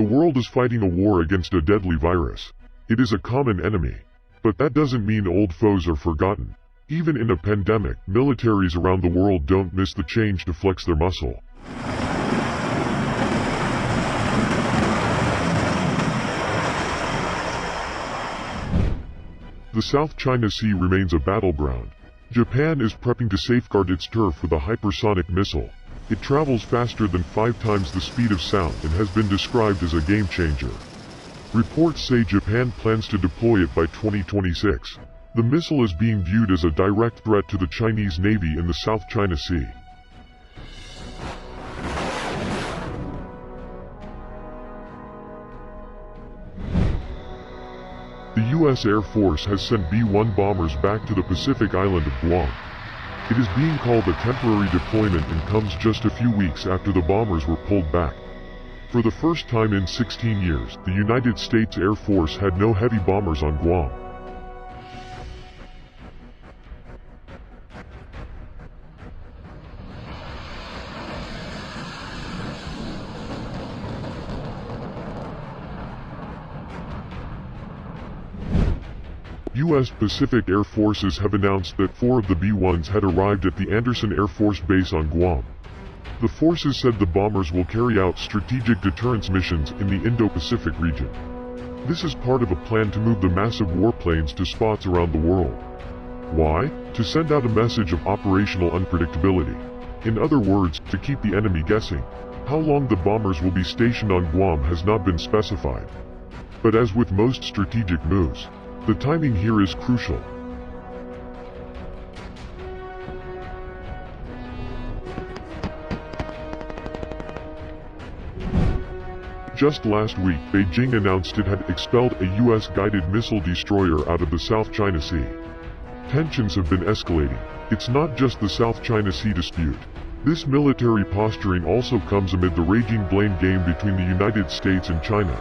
The world is fighting a war against a deadly virus. It is a common enemy. But that doesn't mean old foes are forgotten. Even in a pandemic, militaries around the world don't miss the change to flex their muscle. The South China Sea remains a battleground. Japan is prepping to safeguard its turf with a hypersonic missile. It travels faster than 5 times the speed of sound and has been described as a game changer. Reports say Japan plans to deploy it by 2026. The missile is being viewed as a direct threat to the Chinese Navy in the South China Sea. The U.S. Air Force has sent B-1 bombers back to the Pacific island of Guam. It is being called a temporary deployment and comes just a few weeks after the bombers were pulled back. For the first time in 16 years, the United States Air Force had no heavy bombers on Guam. U.S. Pacific Air Forces have announced that 4 of the B-1s had arrived at the Andersen Air Force Base on Guam. The forces said the bombers will carry out strategic deterrence missions in the Indo-Pacific region. This is part of a plan to move the massive warplanes to spots around the world. Why? To send out a message of operational unpredictability. In other words, to keep the enemy guessing. How long the bombers will be stationed on Guam has not been specified. But as with most strategic moves, the timing here is crucial. Just last week, Beijing announced it had expelled a U.S.-guided missile destroyer out of the South China Sea. Tensions have been escalating. It's not just the South China Sea dispute. This military posturing also comes amid the raging blame game between the United States and China.